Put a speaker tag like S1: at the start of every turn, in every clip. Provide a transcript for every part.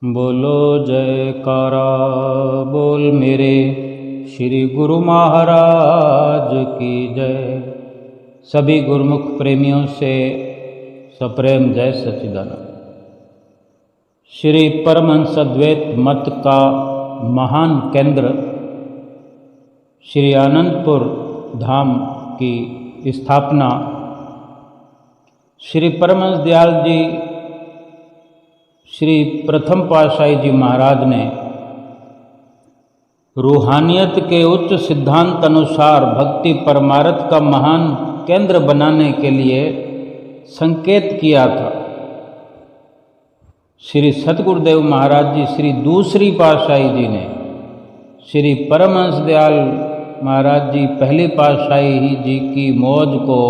S1: बोलो जयकारा बोल मेरे श्री गुरु महाराज की जय। सभी गुरुमुख प्रेमियों से सप्रेम जय सच्चिदानंद। श्री परमहंस अद्वैत मत का महान केंद्र श्री आनंदपुर धाम की स्थापना श्री परमहंस दयाल जी श्री प्रथम पातशाही जी महाराज ने रूहानियत के उच्च सिद्धांत अनुसार भक्ति परमार्थ का महान केंद्र बनाने के लिए संकेत किया था। श्री सतगुरुदेव महाराज जी श्री दूसरी पातशाही जी ने श्री परमहंस दयाल महाराज जी पहली पातशाही जी की मौज को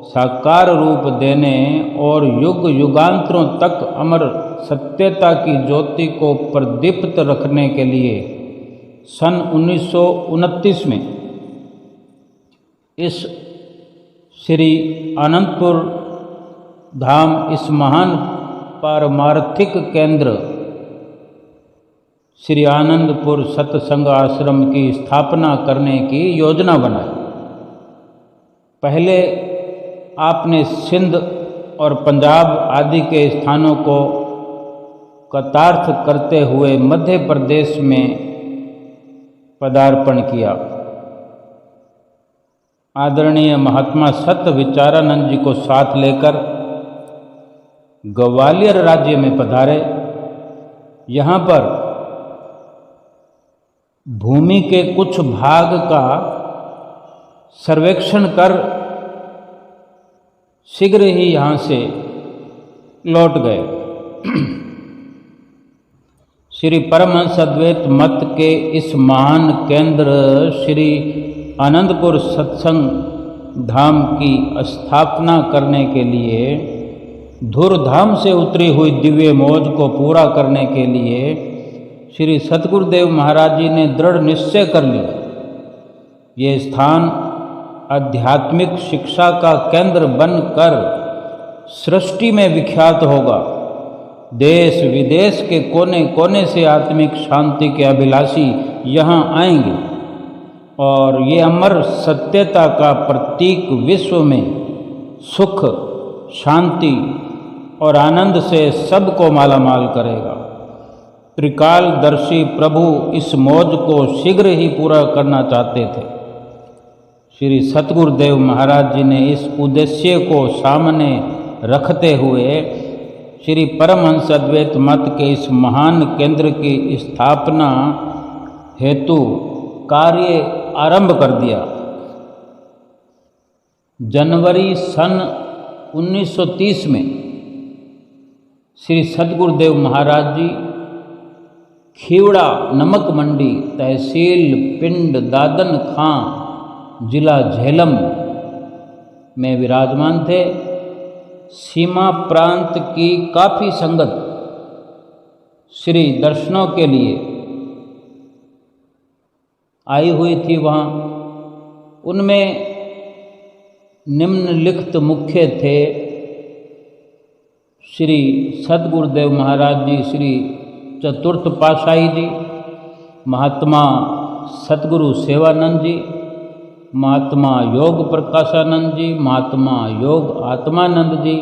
S1: साकार रूप देने और युग युगांतरों तक अमर सत्यता की ज्योति को प्रदीप्त रखने के लिए सन 1929 में इस श्री आनंदपुर धाम इस महान पारमार्थिक केंद्र श्री आनंदपुर सत्संग आश्रम की स्थापना करने की योजना बनाई। पहले आपने सिंध और पंजाब आदि के स्थानों को कतार्थ करते हुए मध्य प्रदेश में पदार्पण किया। आदरणीय महात्मा सत विचारानंद जी को साथ लेकर ग्वालियर राज्य में पधारे। यहाँ पर भूमि के कुछ भाग का सर्वेक्षण कर शीघ्र ही यहाँ से लौट गए। श्री परमहंस अद्वैत मत के इस महान केंद्र श्री आनंदपुर सत्संग धाम की स्थापना करने के लिए धूर्धाम से उतरी हुई दिव्य मौज को पूरा करने के लिए श्री सतगुरुदेव महाराज जी ने दृढ़ निश्चय कर लिया। ये स्थान आध्यात्मिक शिक्षा का केंद्र बनकर सृष्टि में विख्यात होगा। देश विदेश के कोने कोने से आत्मिक शांति के अभिलाषी यहाँ आएंगे और ये अमर सत्यता का प्रतीक विश्व में सुख शांति और आनंद से सबको मालामाल करेगा। त्रिकालदर्शी प्रभु इस मौज को शीघ्र ही पूरा करना चाहते थे। श्री सतगुरुदेव महाराज जी ने इस उद्देश्य को सामने रखते हुए श्री परमहंस अद्वैत मत के इस महान केंद्र की स्थापना हेतु कार्य आरंभ कर दिया। जनवरी सन 1930 में श्री सतगुरुदेव महाराज जी खीवड़ा नमक मंडी तहसील पिंड दादन खां जिला झेलम में विराजमान थे। सीमा प्रांत की काफ़ी संगत श्री दर्शनों के लिए आई हुई थी। वहाँ उनमें निम्नलिखित मुख्य थे श्री सतगुरुदेव महाराज जी श्री चतुर्थ पातशाही जी, महात्मा सतगुरु सेवानंद जी, महात्मा योग प्रकाशानंद जी, महात्मा योग आत्मानंद जी,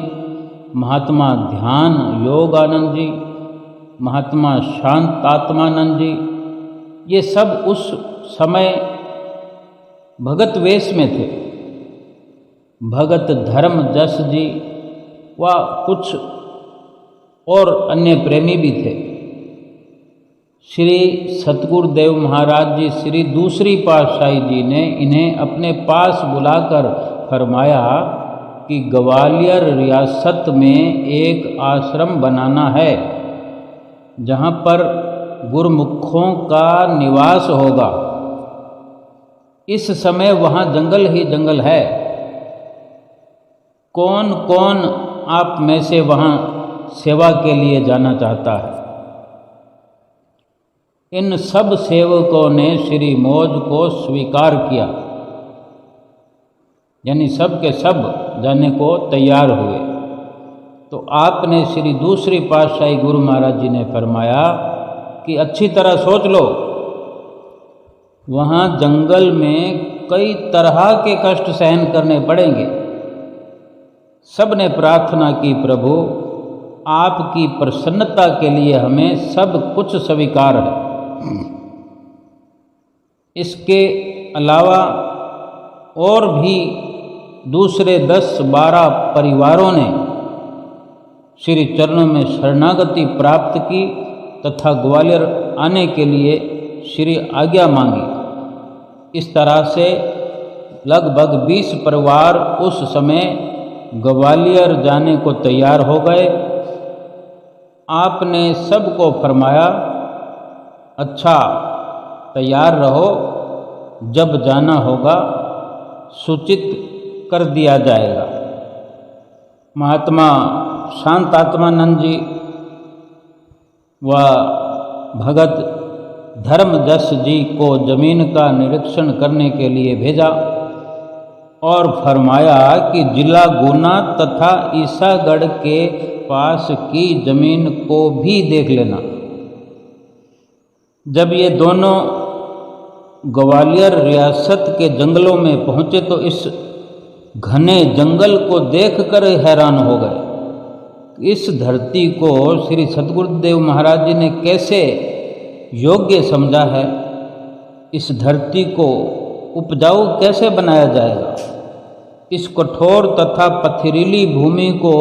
S1: महात्मा ध्यान योग आनंद जी, महात्मा शांत आत्मानंद जी। ये सब उस समय भगत वेश में थे। भगत धर्म जस जी व कुछ और अन्य प्रेमी भी थे। श्री सतगुरुदेव महाराज जी श्री दूसरी पातशाही जी ने इन्हें अपने पास बुलाकर फरमाया कि ग्वालियर रियासत में एक आश्रम बनाना है जहाँ पर गुरुमुखों का निवास होगा। इस समय वहाँ जंगल ही जंगल है। कौन कौन आप में से वहाँ सेवा के लिए जाना चाहता है? इन सब सेवकों ने श्री मौज को स्वीकार किया, यानी सब के सब जाने को तैयार हुए। तो आपने श्री दूसरी पातशाही गुरु महाराज जी ने फरमाया कि अच्छी तरह सोच लो, वहाँ जंगल में कई तरह के कष्ट सहन करने पड़ेंगे। सब ने प्रार्थना की, प्रभु आपकी प्रसन्नता के लिए हमें सब कुछ स्वीकार है। इसके अलावा और भी दूसरे 10-12 परिवारों ने श्री चरणों में शरणागति प्राप्त की तथा ग्वालियर आने के लिए श्री आज्ञा मांगी। इस तरह से लगभग 20 परिवार उस समय ग्वालियर जाने को तैयार हो गए। आपने सबको फरमाया, अच्छा तैयार रहो, जब जाना होगा सूचित कर दिया जाएगा। महात्मा शांतात्मानंद जी व भगत धर्मजस जी को जमीन का निरीक्षण करने के लिए भेजा और फरमाया कि जिला गुना तथा ईसागढ़ के पास की जमीन को भी देख लेना। जब ये दोनों ग्वालियर रियासत के जंगलों में पहुँचे तो इस घने जंगल को देखकर हैरान हो गए। इस धरती को श्री सद्गुरुदेव महाराज जी ने कैसे योग्य समझा है, इस धरती को उपजाऊ कैसे बनाया जाएगा। इस कठोर तथा पथरीली भूमि को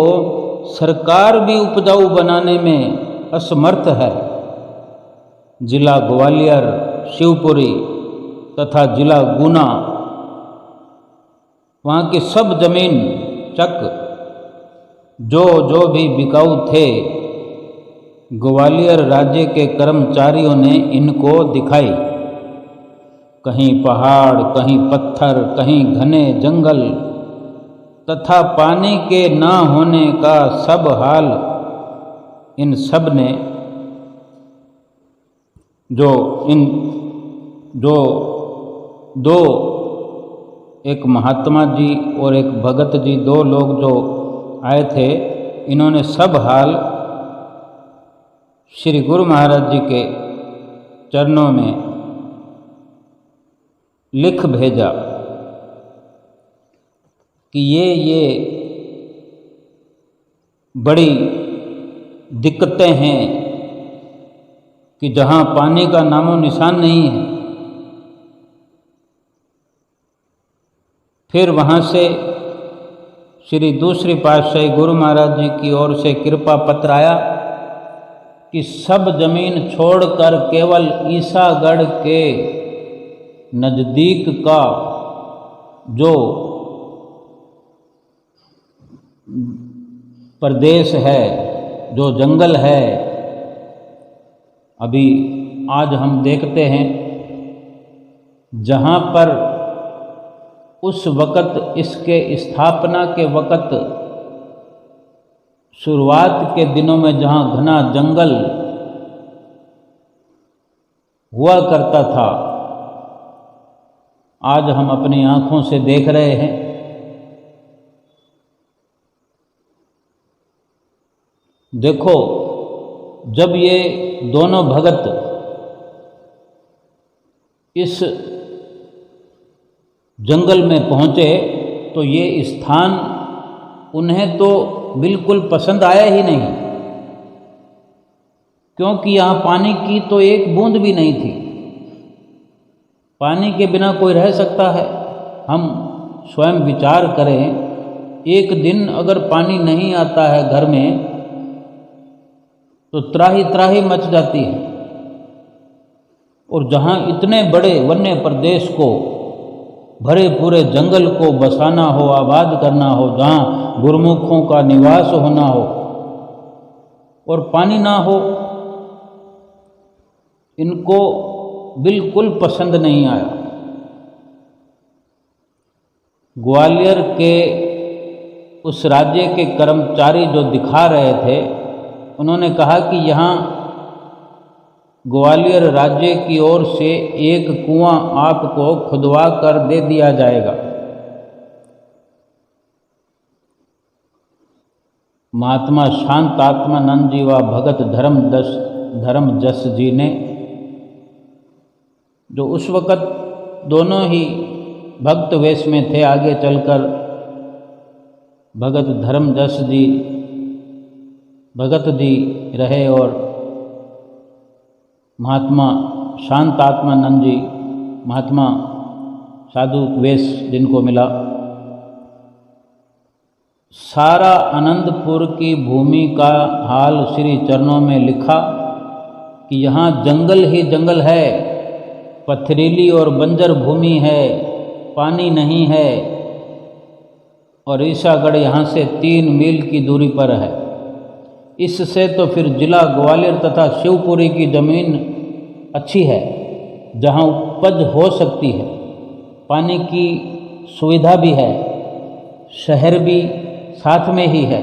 S1: सरकार भी उपजाऊ बनाने में असमर्थ है। जिला ग्वालियर, शिवपुरी तथा जिला गुना, वहाँ की सब जमीन चक जो भी बिकाऊ थे, ग्वालियर राज्य के कर्मचारियों ने इनको दिखाई। कहीं पहाड़, कहीं पत्थर, कहीं घने जंगल तथा पानी के न होने का सब हाल इन सब ने जो दो एक महात्मा जी और एक भगत जी, दो लोग जो आए थे, इन्होंने सब हाल श्री गुरु महाराज जी के चरणों में लिख भेजा कि ये बड़ी दिक्कतें हैं कि जहाँ पानी का नामो निशान नहीं है। फिर वहाँ से श्री दूसरी पातशाही गुरु महाराज जी की ओर से कृपा पत्र आया कि सब जमीन छोड़कर केवल ईसागढ़ के नज़दीक का जो प्रदेश है, जो जंगल है, अभी आज हम देखते हैं जहाँ पर उस वक़्त इसके स्थापना के वक़्त शुरुआत के दिनों में जहाँ घना जंगल हुआ करता था, आज हम अपनी आँखों से देख रहे हैं। देखो, जब ये दोनों भगत इस जंगल में पहुँचे तो ये स्थान उन्हें तो बिल्कुल पसंद आया ही नहीं, क्योंकि यहाँ पानी की तो एक बूंद भी नहीं थी। पानी के बिना कोई रह सकता है? हम स्वयं विचार करें, एक दिन अगर पानी नहीं आता है घर में तो त्राही त्राही मच जाती है। और जहाँ इतने बड़े वन्य प्रदेश को, भरे पूरे जंगल को बसाना हो, आबाद करना हो, जहाँ गुरुमुखों का निवास होना हो और पानी ना हो, इनको बिल्कुल पसंद नहीं आया। ग्वालियर के उस राज्य के कर्मचारी जो दिखा रहे थे, उन्होंने कहा कि यहाँ ग्वालियर राज्य की ओर से एक कुआं आपको खुदवा कर दे दिया जाएगा। महात्मा शांत आत्मानंद जी व भगत धर्मजस जी ने, जो उस वक़्त दोनों ही भक्त वेश में थे, आगे चलकर भगत जी रहे और महात्मा शांत आत्मानंद जी महात्मा साधु वेश जिनको मिला। सारा आनंदपुर की भूमि का हाल श्री चरणों में लिखा कि यहाँ जंगल ही जंगल है, पथरीली और बंजर भूमि है, पानी नहीं है, और ईसागढ़ यहाँ से 3 मील की दूरी पर है। इससे तो फिर जिला ग्वालियर तथा शिवपुरी की ज़मीन अच्छी है, जहाँ उपज हो सकती है, पानी की सुविधा भी है, शहर भी साथ में ही है।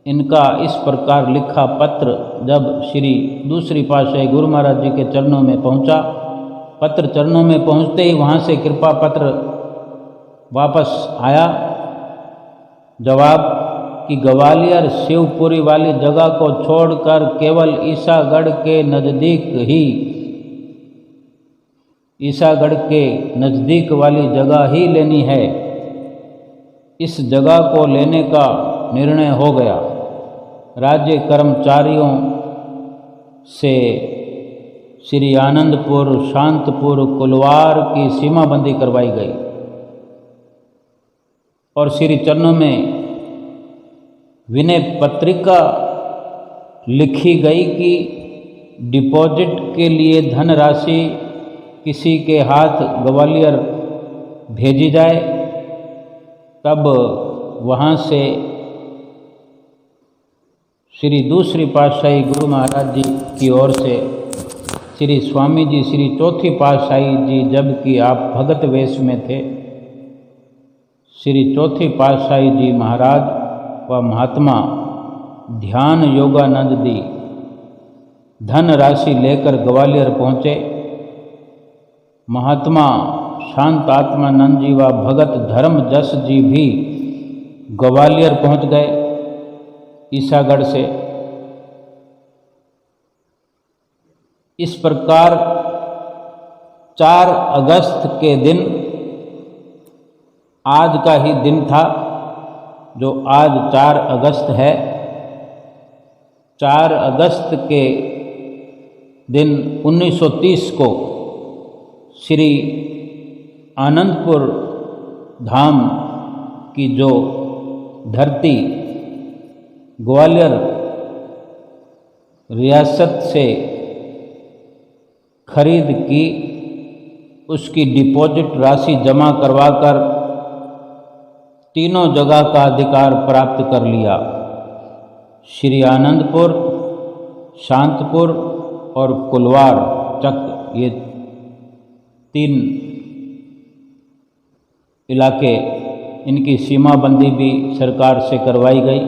S1: इनका इस प्रकार लिखा पत्र जब श्री दूसरी पातशाही गुरु महाराज जी के चरणों में पहुंचा, पत्र चरणों में पहुंचते ही वहाँ से कृपा पत्र वापस आया, जवाब कि ग्वालियर शिवपुरी वाली जगह को छोड़कर केवल ईसागढ़ के नज़दीक वाली जगह ही लेनी है। इस जगह को लेने का निर्णय हो गया। राज्य कर्मचारियों से श्री आनंदपुर, शांतपुर, कुलवार की सीमाबंदी करवाई गई और श्री चरणों में विनय पत्रिका लिखी गई कि डिपॉजिट के लिए धनराशि किसी के हाथ ग्वालियर भेजी जाए। तब वहाँ से श्री दूसरी पातशाही गुरु महाराज जी की ओर से श्री स्वामी जी, श्री चौथी पातशाही जी, जबकि आप भगत वेश में थे, श्री चौथी पातशाही जी महाराज व महात्मा ध्यान योगानंद जी धन राशि लेकर ग्वालियर पहुँचे। महात्मा शांत आत्मानंद जी व भगत धर्मजस जी भी ग्वालियर पहुँच गए ईसागढ़ से। इस प्रकार 4 अगस्त के दिन, आज का ही दिन था, जो आज 4 अगस्त है, 4 अगस्त के दिन 1930 को श्री आनंदपुर धाम की जो धरती ग्वालियर रियासत से खरीद की, उसकी डिपॉजिट राशि जमा करवाकर तीनों जगह का अधिकार प्राप्त कर लिया। श्री आनंदपुर, शांतपुर और कुलवार चक, ये 3 इलाके, इनकी सीमाबंदी भी सरकार से करवाई गई,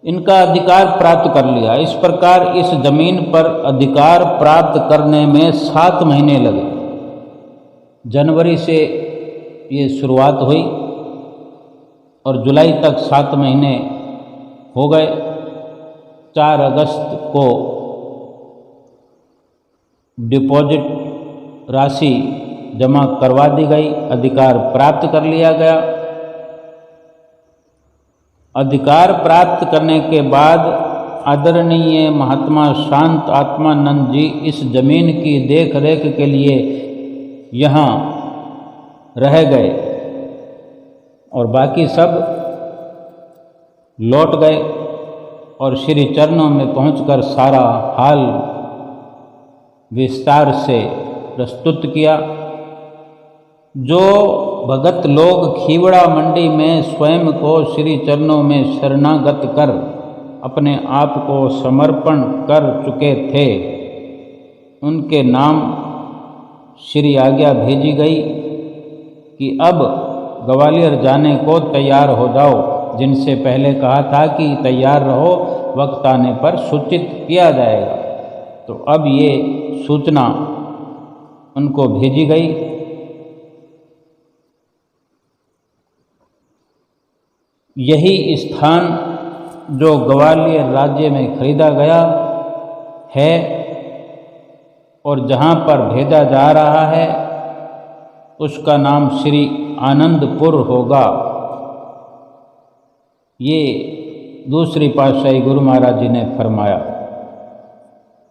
S1: इनका अधिकार प्राप्त कर लिया। इस प्रकार इस जमीन पर अधिकार प्राप्त करने में 7 महीने लगे। जनवरी से ये शुरुआत हुई और जुलाई तक 7 महीने हो गए। 4 अगस्त को डिपॉजिट राशि जमा करवा दी गई, अधिकार प्राप्त कर लिया गया। अधिकार प्राप्त करने के बाद आदरणीय महात्मा शांत आत्मानंद जी इस जमीन की देख रेख के लिए यहाँ रह गए और बाकी सब लौट गए और श्री चरणों में पहुंचकर सारा हाल विस्तार से प्रस्तुत किया। जो भगत लोग खीवड़ा मंडी में स्वयं को श्री चरणों में शरणागत कर अपने आप को समर्पण कर चुके थे, उनके नाम श्री आज्ञा भेजी गई कि अब ग्वालियर जाने को तैयार हो जाओ। जिनसे पहले कहा था कि तैयार रहो, वक्त आने पर सूचित किया जाएगा, तो अब ये सूचना उनको भेजी गई। यही स्थान जो ग्वालियर राज्य में खरीदा गया है और जहाँ पर भेजा जा रहा है उसका नाम श्री आनंदपुर होगा। ये दूसरी पातशाही गुरु महाराज जी ने फरमाया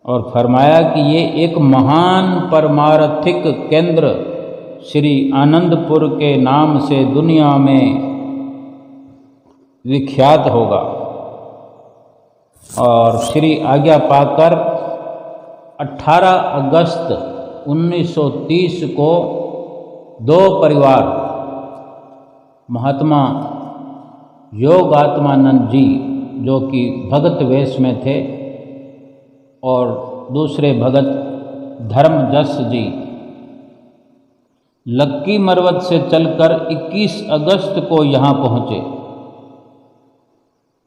S1: और फरमाया कि ये एक महान परमार्थिक केंद्र श्री आनंदपुर के नाम से दुनिया में विख्यात होगा। और श्री आज्ञा पाकर 18 अगस्त 1930 को दो परिवार महात्मा योगात्मानंद जी जो कि भगत वेश में थे और दूसरे भगत धर्मजस जी लक्की मरवत से चलकर 21 अगस्त को यहाँ पहुँचे।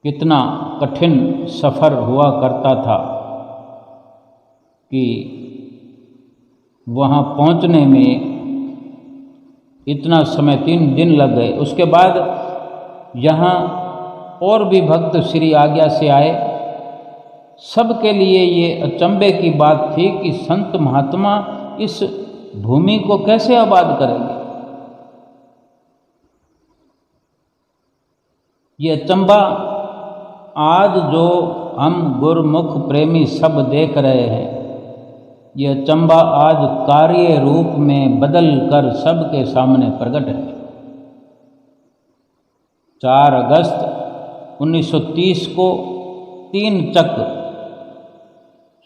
S1: कितना कठिन सफ़र हुआ करता था कि वहाँ पहुँचने में इतना समय 3 दिन लग गए। उसके बाद यहाँ और भी भक्त श्री आज्ञा से आए। सबके लिए ये अचंभे की बात थी कि संत महात्मा इस भूमि को कैसे आबाद करेंगे। ये अचंभा आज जो हम गुरमुख प्रेमी सब देख रहे हैं, ये अचंभा आज कार्य रूप में बदल कर सबके सामने प्रकट है। 4 अगस्त 1930 को 3 चक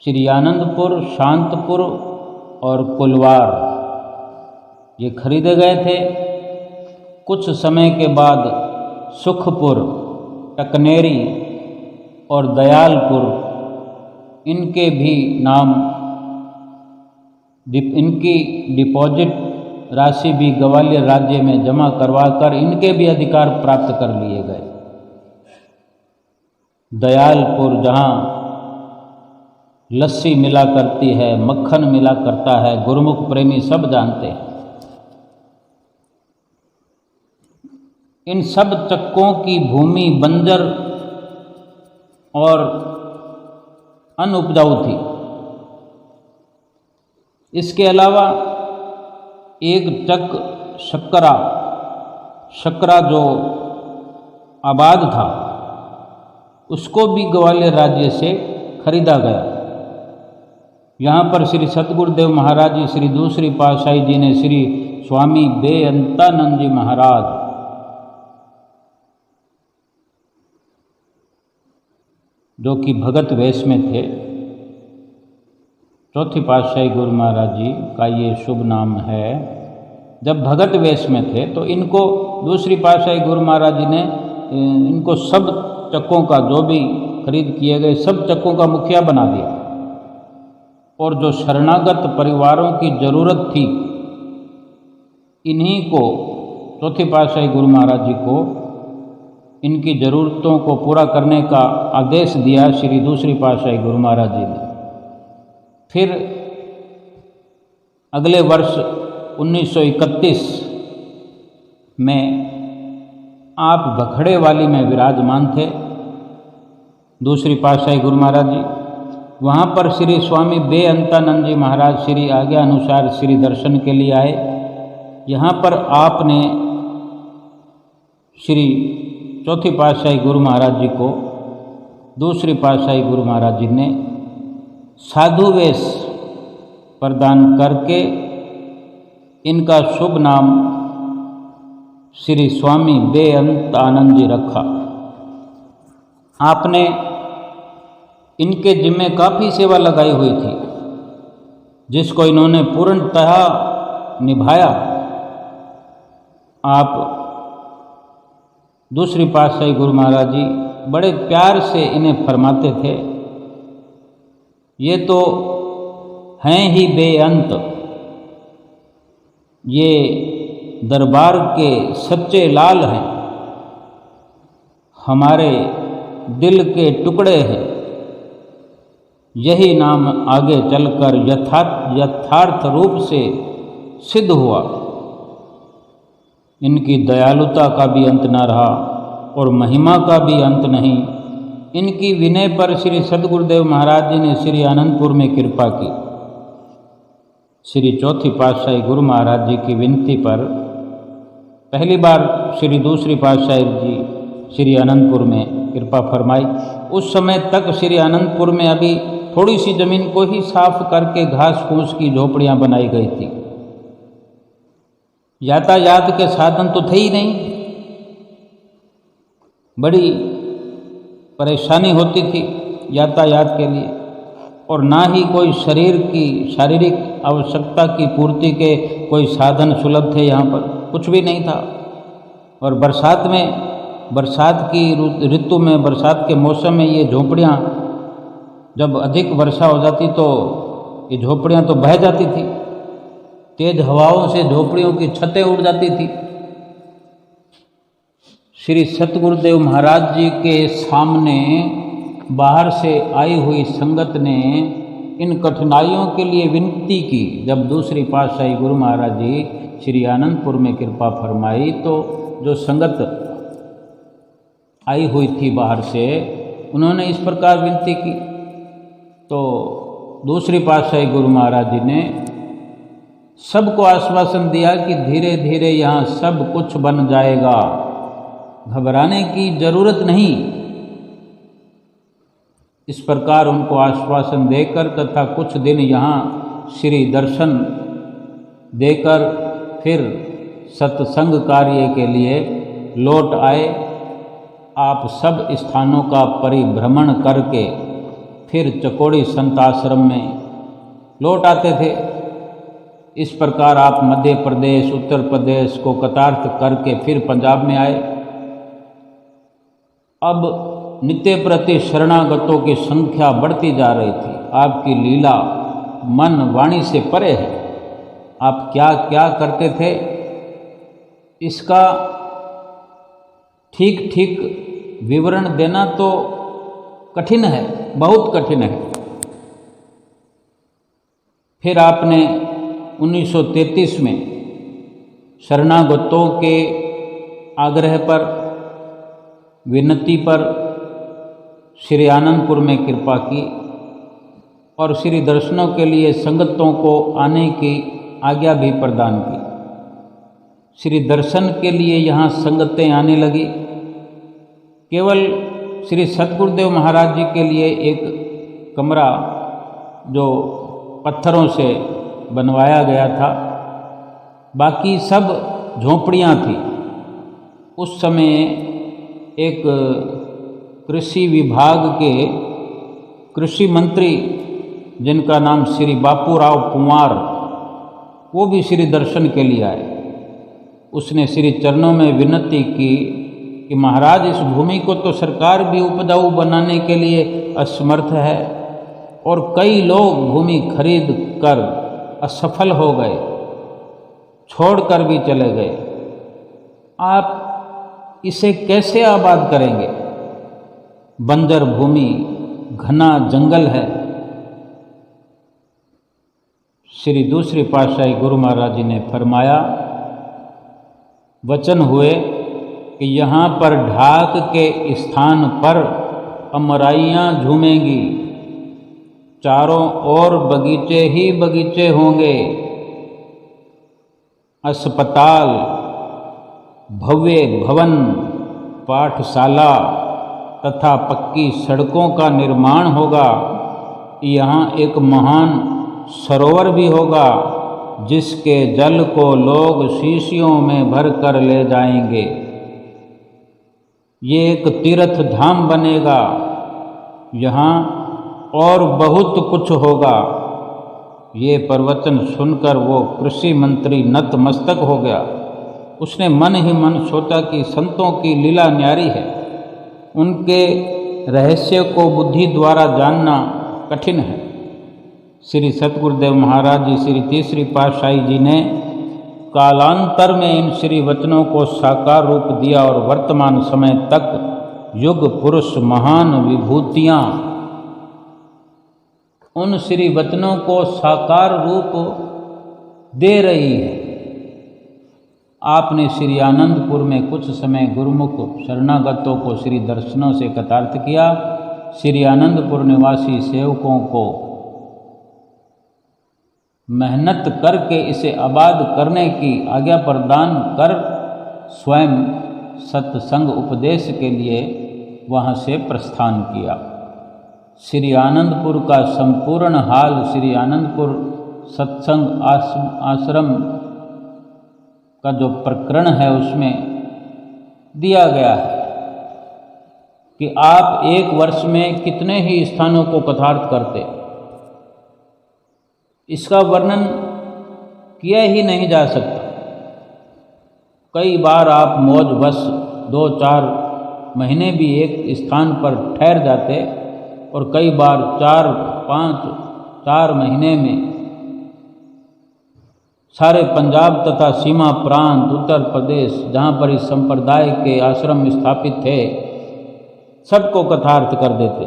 S1: श्री आनंदपुर, शांतपुर और कुलवार ये खरीदे गए थे। कुछ समय के बाद सुखपुर, टकनेरी और दयालपुर इनके भी नाम, इनकी डिपॉजिट राशि भी ग्वालियर राज्य में जमा करवाकर इनके भी अधिकार प्राप्त कर लिए गए। दयालपुर जहाँ लस्सी मिला करती है, मक्खन मिला करता है, गुरुमुख प्रेमी सब जानते हैं। इन सब चक्कों की भूमि बंजर और अनउपजाऊ थी। इसके अलावा एक चक शकरा जो आबाद था उसको भी ग्वालियर राज्य से खरीदा गया। यहाँ पर श्री सतगुरुदेव महाराज जी, श्री दूसरी पातशाही जी ने श्री स्वामी बेअंतानंद जी महाराज जो कि भगत वेश में थे, चौथी पातशाही गुरु महाराज जी का ये शुभ नाम है। जब भगत वेश में थे तो इनको दूसरी पातशाही गुरु महाराज जी ने इनको सब चक्कों का, जो भी खरीद किए गए सब चक्कों का मुखिया बना दिया। और जो शरणागत परिवारों की ज़रूरत थी, इन्हीं को चौथी पातशाही गुरु महाराज जी को इनकी ज़रूरतों को पूरा करने का आदेश दिया श्री दूसरी पातशाही गुरु महाराज जी ने। फिर अगले वर्ष 1931 में आप भखड़े वाली में विराजमान थे दूसरी पातशाही गुरु महाराज जी। वहाँ पर श्री स्वामी बेअंतानंद जी महाराज श्री आज्ञा अनुसार श्री दर्शन के लिए आए। यहाँ पर आपने श्री चौथी पातशाही गुरु महाराज जी को दूसरी पातशाही गुरु महाराज जी ने साधु वेश प्रदान करके इनका शुभ नाम श्री स्वामी बेअंत आनंद जी रखा। आपने इनके जिम्मे काफ़ी सेवा लगाई हुई थी जिसको इन्होंने पूर्णतः निभाया। आप दूसरी पातशाही गुरु महाराज जी बड़े प्यार से इन्हें फरमाते थे, ये तो हैं ही बेअंत, ये दरबार के सच्चे लाल हैं, हमारे दिल के टुकड़े हैं। यही नाम आगे चलकर यथार्थ रूप से सिद्ध हुआ। इनकी दयालुता का भी अंत न रहा और महिमा का भी अंत नहीं। इनकी विनय पर श्री सद्गुरुदेव महाराज जी ने श्री आनंदपुर में कृपा की। श्री चौथी पातशाही गुरु महाराज जी की विनती पर पहली बार श्री दूसरी पातशाही जी श्री आनंदपुर में कृपा फरमाई। उस समय तक श्री आनंदपुर में अभी थोड़ी सी जमीन को ही साफ करके घास फूस की झोपड़ियां बनाई गई थी। यातायात के साधन तो थे ही नहीं, बड़ी परेशानी होती थी यातायात के लिए, और ना ही कोई शरीर की शारीरिक आवश्यकता की पूर्ति के कोई साधन सुलभ थे। यहाँ पर कुछ भी नहीं था। और बरसात में, बरसात की ऋतु में, बरसात के मौसम में ये झोपड़ियाँ जब अधिक वर्षा हो जाती तो ये झोपड़ियाँ तो बह जाती थी। तेज हवाओं से झोपड़ियों की छतें उड़ जाती थी। श्री सतगुरुदेव महाराज जी के सामने बाहर से आई हुई संगत ने इन कठिनाइयों के लिए विनती की। जब दूसरी पातशाही गुरु महाराज जी श्री आनंदपुर में कृपा फरमाई तो जो संगत आई हुई थी बाहर से, उन्होंने इस प्रकार विनती की। तो दूसरी पातशाही गुरु महाराज जी ने सबको आश्वासन दिया कि धीरे धीरे यहाँ सब कुछ बन जाएगा, घबराने की जरूरत नहीं। इस प्रकार उनको आश्वासन देकर तथा कुछ दिन यहाँ श्री दर्शन देकर फिर सत्संग कार्य के लिए लौट आए। आप सब स्थानों का परिभ्रमण करके फिर चकोड़ी संत आश्रम में लौट आते थे। इस प्रकार आप मध्य प्रदेश, उत्तर प्रदेश को कतार्थ करके फिर पंजाब में आए। अब नित्य प्रति शरणागतों की संख्या बढ़ती जा रही थी। आपकी लीला मन वाणी से परे है। आप क्या क्या करते थे इसका ठीक ठीक विवरण देना तो कठिन है, बहुत कठिन है। फिर आपने 1933 में शरणागतों के आग्रह पर, विनती पर श्री आनंदपुर में कृपा की और श्री दर्शनों के लिए संगतों को आने की आज्ञा भी प्रदान की। श्री दर्शन के लिए यहाँ संगतें आने लगी। केवल श्री सतगुरुदेव महाराज जी के लिए एक कमरा जो पत्थरों से बनवाया गया था, बाकी सब झोंपड़ियाँ थी। उस समय एक कृषि विभाग के कृषि मंत्री जिनका नाम श्री बापूराव कुंवर, वो भी श्री दर्शन के लिए आए। उसने श्री चरणों में विनती की कि महाराज इस भूमि को तो सरकार भी उपजाऊ बनाने के लिए असमर्थ है और कई लोग भूमि खरीद कर असफल हो गए, छोड़कर भी चले गए। आप इसे कैसे आबाद करेंगे? बंजर भूमि, घना जंगल है। श्री दूसरी पातशाही गुरु महाराज जी ने फरमाया, वचन हुए कि यहाँ पर ढाक के स्थान पर अमराइयाँ झूमेंगी, चारों ओर बगीचे ही बगीचे होंगे, अस्पताल, भव्य भवन, पाठशाला तथा पक्की सड़कों का निर्माण होगा। यहाँ एक महान सरोवर भी होगा जिसके जल को लोग शीशियों में भर कर ले जाएंगे। ये एक तीर्थ धाम बनेगा। यहाँ और बहुत कुछ होगा। ये प्रवचन सुनकर वो कृषि मंत्री नतमस्तक हो गया। उसने मन ही मन सोचा कि संतों की लीला न्यारी है, उनके रहस्य को बुद्धि द्वारा जानना कठिन है। श्री सतगुरुदेव महाराज जी श्री तीसरी पातशाही जी ने कालांतर में इन श्री वचनों को साकार रूप दिया और वर्तमान समय तक युग पुरुष महान विभूतियाँ उन श्री वचनों को साकार रूप दे रही है। आपने श्री आनंदपुर में कुछ समय गुरुमुख शरणागतों को श्री दर्शनों से कृतार्थ किया। श्री आनंदपुर निवासी सेवकों को मेहनत करके इसे आबाद करने की आज्ञा प्रदान कर स्वयं सत्संग उपदेश के लिए वहाँ से प्रस्थान किया। श्री आनंदपुर का संपूर्ण हाल श्री आनंदपुर सत्संग आश्रम का जो प्रकरण है उसमें दिया गया है कि आप एक वर्ष में कितने ही स्थानों को कथार्थ करते, इसका वर्णन किया ही नहीं जा सकता। कई बार आप मौजवश 2-4 महीने भी एक स्थान पर ठहर जाते और कई बार 4 महीने में सारे पंजाब तथा सीमा प्रांत उत्तर प्रदेश जहाँ पर इस संप्रदाय के आश्रम स्थापित थे सबको कथार्थ कर देते।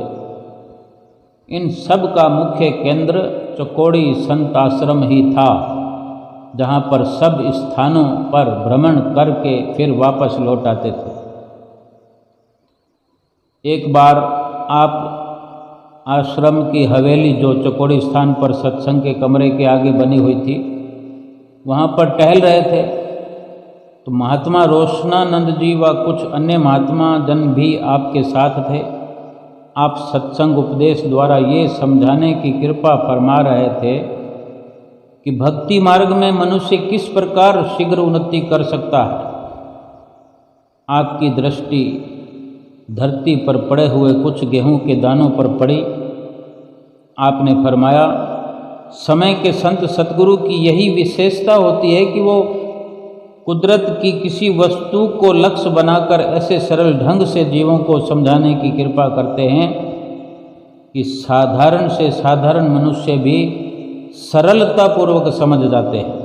S1: इन सब का मुख्य केंद्र चकोड़ी संत आश्रम ही था, जहाँ पर सब स्थानों पर भ्रमण करके फिर वापस लौट आते थे। एक बार आप आश्रम की हवेली जो चकोड़ी स्थान पर सत्संग के कमरे के आगे बनी हुई थी वहाँ पर टहल रहे थे तो महात्मा रोशनानंद जी व कुछ अन्य महात्मा जन भी आपके साथ थे। आप सत्संग उपदेश द्वारा ये समझाने की कृपा फरमा रहे थे कि भक्ति मार्ग में मनुष्य किस प्रकार शीघ्र उन्नति कर सकता है। आपकी दृष्टि धरती पर पड़े हुए कुछ गेहूं के दानों पर पड़ी। आपने फरमाया, समय के संत सतगुरु की यही विशेषता होती है कि वो कुदरत की किसी वस्तु को लक्ष्य बनाकर ऐसे सरल ढंग से जीवों को समझाने की कृपा करते हैं कि साधारण से साधारण मनुष्य भी सरलतापूर्वक समझ जाते हैं।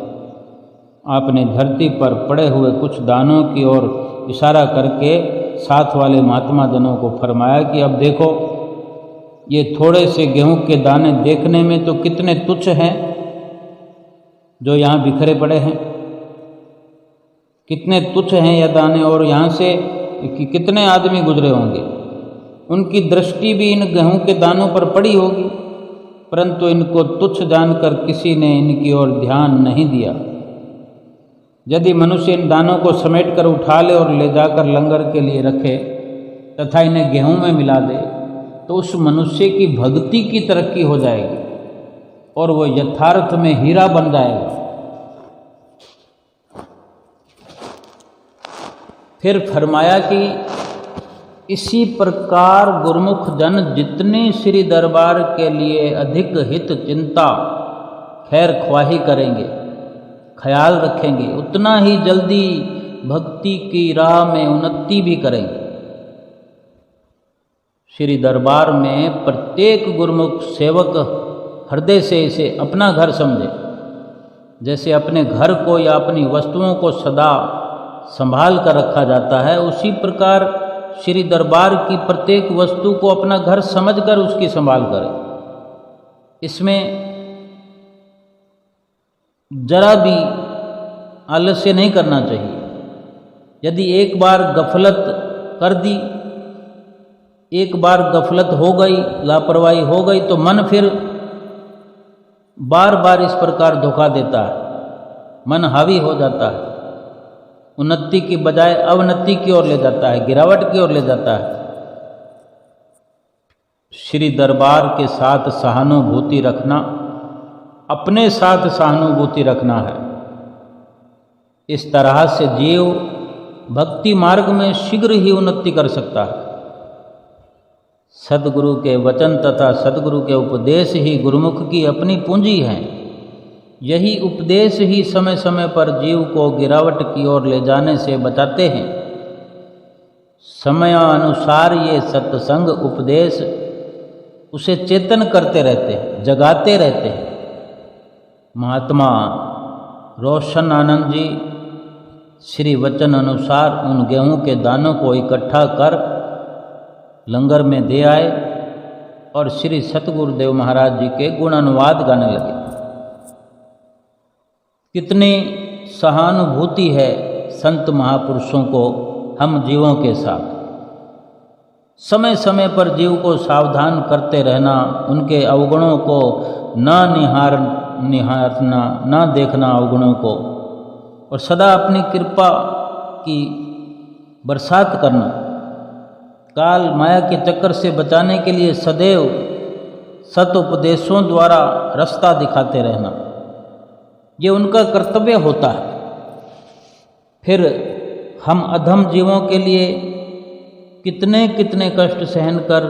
S1: आपने धरती पर पड़े हुए कुछ दानों की ओर इशारा करके साथ वाले महात्मा जनों को फरमाया कि अब देखो, ये थोड़े से गेहूं के दाने देखने में तो कितने तुच्छ हैं जो यहाँ बिखरे पड़े हैं, कितने तुच्छ हैं यह दाने, और यहाँ से कितने आदमी गुजरे होंगे। उनकी दृष्टि भी इन गेहूं के दानों पर पड़ी होगी, परंतु इनको तुच्छ जानकर किसी ने इनकी ओर ध्यान नहीं दिया। यदि मनुष्य इन दानों को समेट कर उठा ले और ले जाकर लंगर के लिए रखे तथा इन्हें गेहूं में मिला दे तो उस मनुष्य की भक्ति की तरक्की हो जाएगी और वो यथार्थ में हीरा बन जाएगा। फिर फरमाया कि इसी प्रकार गुरुमुख जन जितनी श्री दरबार के लिए अधिक हित चिंता खैर ख्वाही करेंगे, ख्याल रखेंगे, उतना ही जल्दी भक्ति की राह में उन्नति भी करेंगे। श्री दरबार में प्रत्येक गुरुमुख सेवक हृदय से इसे अपना घर समझे। जैसे अपने घर को या अपनी वस्तुओं को सदा संभाल कर रखा जाता है, उसी प्रकार श्री दरबार की प्रत्येक वस्तु को अपना घर समझकर उसकी संभाल करें। इसमें जरा भी आलस्य नहीं करना चाहिए। यदि एक बार गफलत कर दी, एक बार गफलत हो गई, लापरवाही हो गई तो मन फिर बार बार इस प्रकार धोखा देता है, मन हावी हो जाता है, उन्नति की बजाय अवनति की ओर ले जाता है, गिरावट की ओर ले जाता है। श्री दरबार के साथ सहानुभूति रखना, अपने साथ सहानुभूति रखना है। इस तरह से जीव भक्ति मार्ग में शीघ्र ही उन्नति कर सकता है। सद्गुरु के वचन तथा सद्गुरु के उपदेश ही गुरुमुख की अपनी पूंजी हैं। यही उपदेश ही समय समय पर जीव को गिरावट की ओर ले जाने से बचाते हैं। समयानुसार ये सत्संग उपदेश उसे चेतन करते रहते हैं, जगाते रहते हैं। महात्मा रोशन आनंद जी श्री वचन अनुसार उन गेहूं के दानों को इकट्ठा कर लंगर में दे आए और श्री सतगुरुदेव महाराज जी के गुणानुवाद गाने लगे। कितनी सहानुभूति है, संत महापुरुषों को हम जीवों के साथ समय समय पर जीव को सावधान करते रहना, उनके अवगुणों को निहारना, न देखना अवगुणों को, और सदा अपनी कृपा की बरसात करना, काल माया के चक्कर से बचाने के लिए सदैव सत उपदेशों द्वारा रास्ता दिखाते रहना, ये उनका कर्तव्य होता है। फिर हम अधम जीवों के लिए कितने कितने कष्ट सहन कर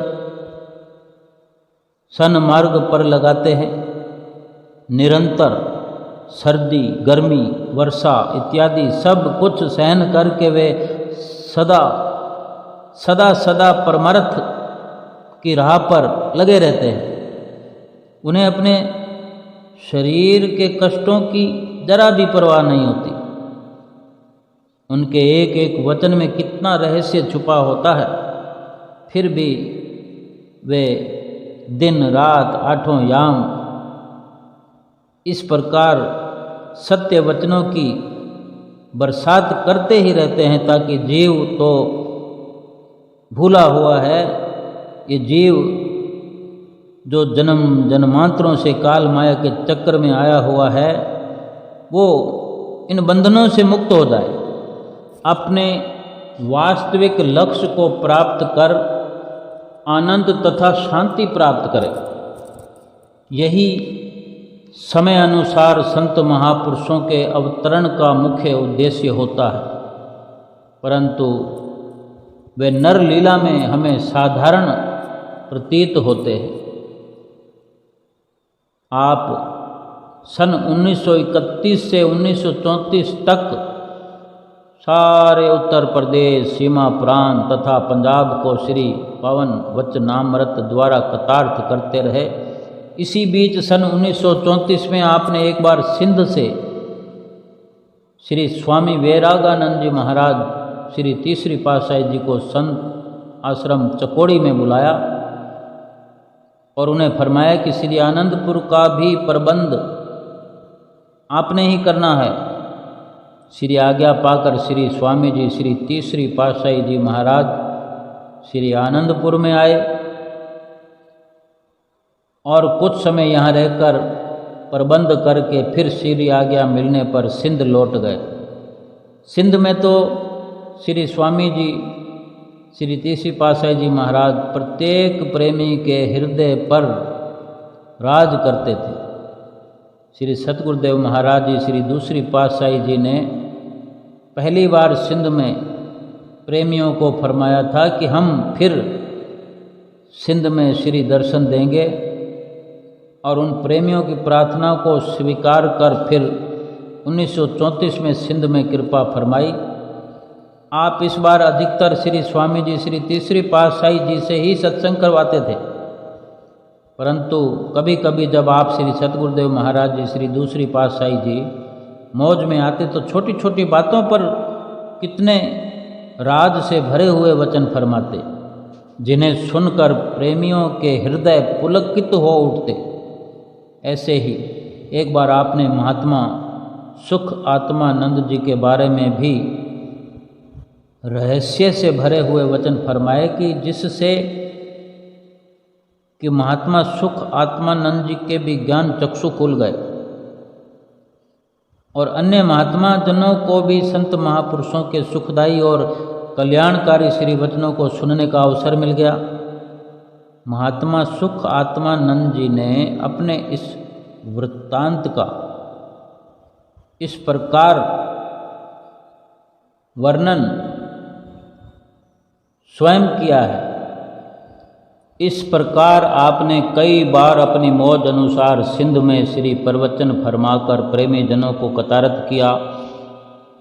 S1: सन्मार्ग पर लगाते हैं। निरंतर सर्दी, गर्मी, वर्षा इत्यादि सब कुछ सहन करके वे सदा सदा सदा परमार्थ की राह पर लगे रहते हैं। उन्हें अपने शरीर के कष्टों की जरा भी परवाह नहीं होती। उनके एक एक वचन में कितना रहस्य छुपा होता है, फिर भी वे दिन रात आठों याम इस प्रकार सत्य वचनों की बरसात करते ही रहते हैं, ताकि जीव तो भूला हुआ है, ये जीव जो जन्म जन्मांतरों से काल माया के चक्कर में आया हुआ है, वो इन बंधनों से मुक्त हो जाए, अपने वास्तविक लक्ष्य को प्राप्त कर आनंद तथा शांति प्राप्त करे। यही समय अनुसार संत महापुरुषों के अवतरण का मुख्य उद्देश्य होता है। परंतु वे नर लीला में हमें साधारण प्रतीत होते हैं। आप सन 1931 से 1934 तक सारे उत्तर प्रदेश, सीमा प्रांत तथा पंजाब को श्री पवन वचनामृत द्वारा कतार्थ करते रहे। इसी बीच सन 1934 में आपने एक बार सिंध से श्री स्वामी वैरागानंद जी महाराज श्री तीसरी पातशाही जी को संत आश्रम चकोड़ी में बुलाया और उन्हें फरमाया कि श्री आनंदपुर का भी प्रबंध आपने ही करना है। श्री आज्ञा पाकर श्री स्वामी जी श्री तीसरी पातशाही जी महाराज श्री आनंदपुर में आए और कुछ समय यहाँ रहकर प्रबंध करके फिर श्री आज्ञा मिलने पर सिंध लौट गए। सिंध में तो श्री स्वामी जी श्री तीसरी पातशाही जी महाराज प्रत्येक प्रेमी के हृदय पर राज करते थे। श्री सतगुरुदेव महाराज जी श्री दूसरी पातशाही जी ने पहली बार सिंध में प्रेमियों को फरमाया था कि हम फिर सिंध में श्री दर्शन देंगे, और उन प्रेमियों की प्रार्थना को स्वीकार कर फिर 1934 में सिंध में कृपा फरमाई। आप इस बार अधिकतर श्री स्वामी जी श्री तीसरी पातशाही जी से ही सत्संग करवाते थे, परंतु कभी कभी जब आप श्री सतगुरुदेव महाराज जी श्री दूसरी पातशाही जी मौज में आते तो छोटी छोटी बातों पर कितने राज से भरे हुए वचन फरमाते, जिन्हें सुनकर प्रेमियों के हृदय पुलकित हो उठते। ऐसे ही एक बार आपने महात्मा सुख आत्मानंद जी के बारे में भी रहस्य से भरे हुए वचन फरमाए कि जिससे कि महात्मा सुख आत्मानंद जी के भी ज्ञान चक्षु खुल गए और अन्य महात्मा जनों को भी संत महापुरुषों के सुखदायी और कल्याणकारी श्री वचनों को सुनने का अवसर मिल गया। महात्मा सुख आत्मानंद जी ने अपने इस वृत्तांत का इस प्रकार वर्णन स्वयं किया है। इस प्रकार आपने कई बार अपनी मौज अनुसार सिंध में श्री प्रवचन फरमाकर प्रेमी जनों को कतारत किया।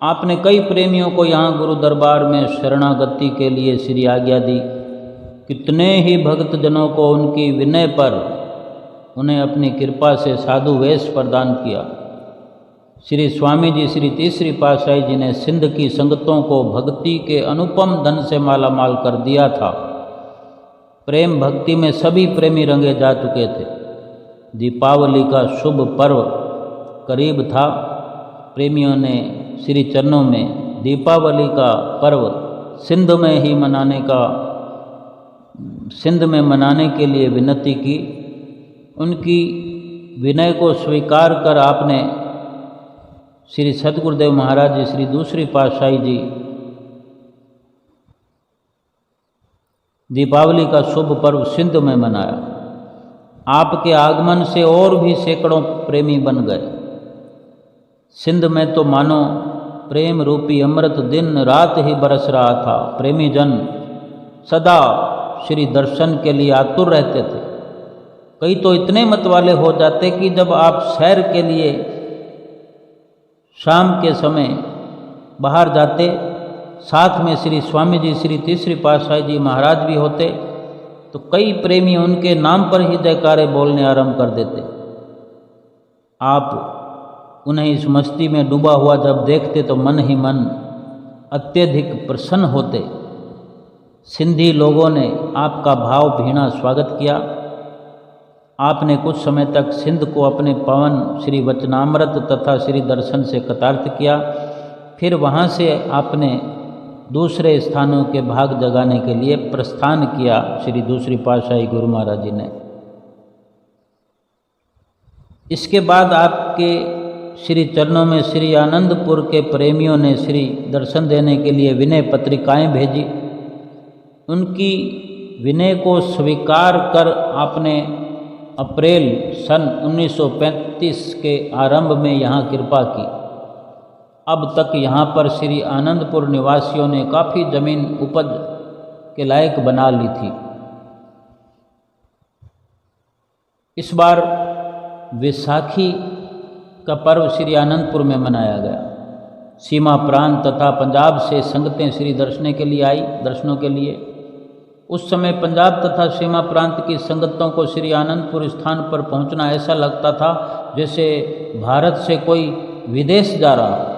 S1: आपने कई प्रेमियों को यहाँ गुरु दरबार में शरणागति के लिए श्री आज्ञा दी। कितने ही भक्त जनों को उनकी विनय पर उन्हें अपनी कृपा से साधु वेश प्रदान किया। श्री स्वामी जी श्री तीसरी पातशाही जी ने सिंध की संगतों को भक्ति के अनुपम धन से मालामाल कर दिया था। प्रेम भक्ति में सभी प्रेमी रंगे जा चुके थे। दीपावली का शुभ पर्व करीब था। प्रेमियों ने श्री चरणों में दीपावली का पर्व सिंध में मनाने के लिए विनती की। उनकी विनय को स्वीकार कर आपने श्री सद्गुरुदेव महाराज जी, श्री दूसरी पातशाही जी दीपावली का शुभ पर्व सिंध में मनाया। आपके आगमन से और भी सैकड़ों प्रेमी बन गए। सिंध में तो मानो प्रेम रूपी अमृत दिन रात ही बरस रहा था। प्रेमी जन सदा श्री दर्शन के लिए आतुर रहते थे। कई तो इतने मतवाले हो जाते कि जब आप सैर के लिए शाम के समय बाहर जाते, साथ में श्री स्वामी जी, श्री तीसरी पातशाही जी महाराज भी होते, तो कई प्रेमी उनके नाम पर ही जयकारे बोलने आरंभ कर देते। आप उन्हें इस मस्ती में डूबा हुआ जब देखते तो मन ही मन अत्यधिक प्रसन्न होते। सिंधी लोगों ने आपका भाव भीना स्वागत किया। आपने कुछ समय तक सिंध को अपने पवन श्री वचनामृत तथा श्री दर्शन से कृतार्थ किया। फिर वहाँ से आपने दूसरे स्थानों के भाग जगाने के लिए प्रस्थान किया। श्री दूसरी पातशाही गुरु महाराज जी ने इसके बाद आपके श्री चरणों में श्री आनंदपुर के प्रेमियों ने श्री दर्शन देने के लिए विनय पत्रिकाएं भेजी। उनकी विनय को स्वीकार कर आपने अप्रैल सन 1935 के आरंभ में यहाँ कृपा की। अब तक यहाँ पर श्री आनंदपुर निवासियों ने काफ़ी जमीन उपज के लायक बना ली थी। इस बार वैसाखी का पर्व श्री आनंदपुर में मनाया गया। सीमा प्रांत तथा पंजाब से संगतें श्री दर्शने के लिए आई, दर्शनों के लिए। उस समय पंजाब तथा सीमा प्रांत की संगतों को श्री आनंदपुर स्थान पर पहुंचना ऐसा लगता था जैसे भारत से कोई विदेश जा रहा हो,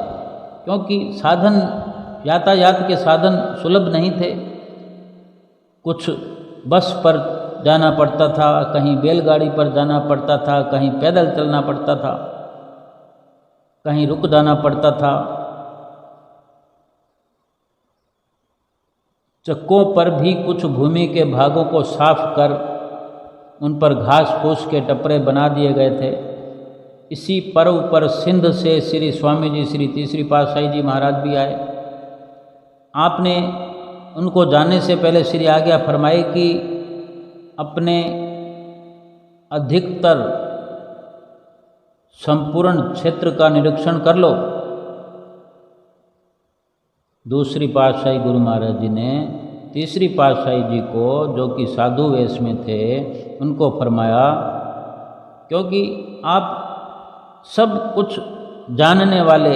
S1: क्योंकि साधन, यातायात के साधन सुलभ नहीं थे। कुछ बस पर जाना पड़ता था, कहीं बैलगाड़ी पर जाना पड़ता था, कहीं पैदल चलना पड़ता था, कहीं रुक जाना पड़ता था। चक्कों पर भी कुछ भूमि के भागों को साफ कर उन पर घास फूस के टपरे बना दिए गए थे। इसी पर्व पर सिंध से श्री स्वामी जी, श्री तीसरी पातशाही जी महाराज भी आए। आपने उनको जाने से पहले श्री आज्ञा फरमाई कि अपने अधिकतर संपूर्ण क्षेत्र का निरीक्षण कर लो। दूसरी पातशाही गुरु महाराज जी ने तीसरी पातशाही जी को, जो कि साधु वेश में थे, उनको फरमाया, क्योंकि आप सब कुछ जानने वाले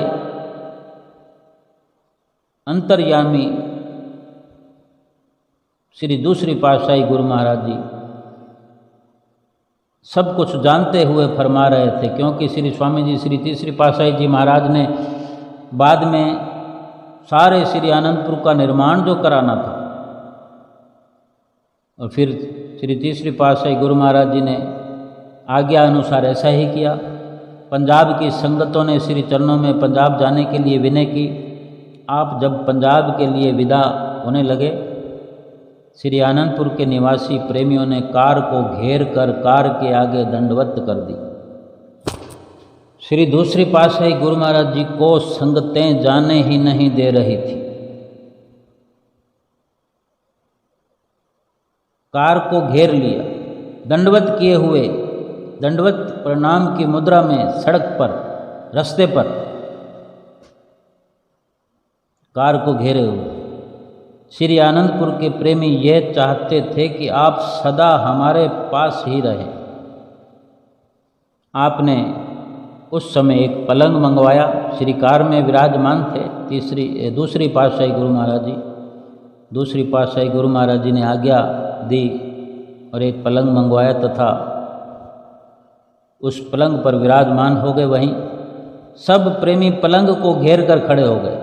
S1: अंतर्यामी श्री दूसरी पातशाही गुरु महाराज जी सब कुछ जानते हुए फरमा रहे थे, क्योंकि श्री स्वामी जी, श्री तीसरी पातशाही जी महाराज ने बाद में सारे श्री आनंदपुर का निर्माण जो कराना था, और फिर श्री तीसरी पातशाही गुरु महाराज जी ने आज्ञा अनुसार ऐसा ही किया। पंजाब की संगतों ने श्री चरणों में पंजाब जाने के लिए विनय की। आप जब पंजाब के लिए विदा होने लगे, श्री आनंदपुर के निवासी प्रेमियों ने कार को घेर कर कार के आगे दंडवत कर दी। श्री दूसरी पातशाही गुरु महाराज जी को संगतें जाने ही नहीं दे रही थी। कार को घेर लिया, दंडवत किए हुए, दंडवत प्रणाम की मुद्रा में सड़क पर, रास्ते पर कार को घेरे हुए। श्री आनंदपुर के प्रेमी यह चाहते थे कि आप सदा हमारे पास ही रहें। आपने उस समय एक पलंग मंगवाया। श्री कार में विराजमान थे दूसरी पातशाही गुरु महाराज जी। दूसरी पातशाही गुरु महाराज जी ने आज्ञा दी और एक पलंग मंगवाया तथा उस पलंग पर विराजमान हो गए। वहीं सब प्रेमी पलंग को घेर कर खड़े हो गए।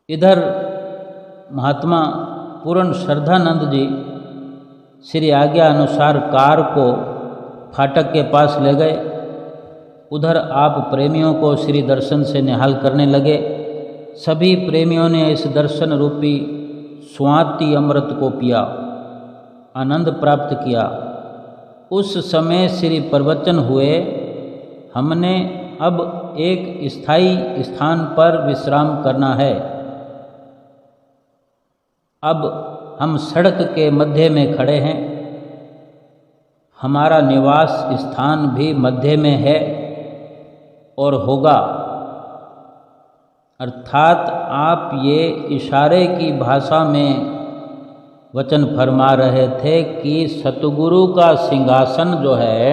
S1: इधर महात्मा पूर्ण श्रद्धानंद जी श्री आज्ञा अनुसार कार को फाटक के पास ले गए। उधर आप प्रेमियों को श्री दर्शन से निहाल करने लगे। सभी प्रेमियों ने इस दर्शन रूपी स्वाति अमृत को पिया, आनंद प्राप्त किया। उस समय श्री प्रवचन हुए, हमने अब एक स्थायी स्थान पर विश्राम करना है। अब हम सड़क के मध्य में खड़े हैं, हमारा निवास स्थान भी मध्य में है और होगा। अर्थात आप ये इशारे की भाषा में वचन फरमा रहे थे कि सतगुरु का सिंहासन जो है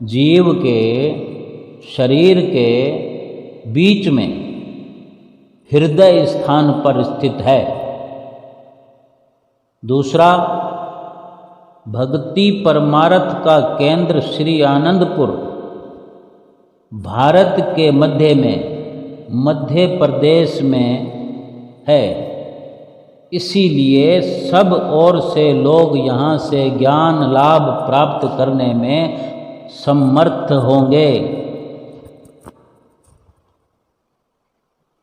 S1: जीव के शरीर के बीच में हृदय स्थान पर स्थित है। दूसरा, भक्ति परमार्थ का केंद्र श्री आनंदपुर भारत के मध्य में मध्य प्रदेश में है। इसीलिए सब ओर से लोग यहाँ से ज्ञान लाभ प्राप्त करने में समर्थ होंगे।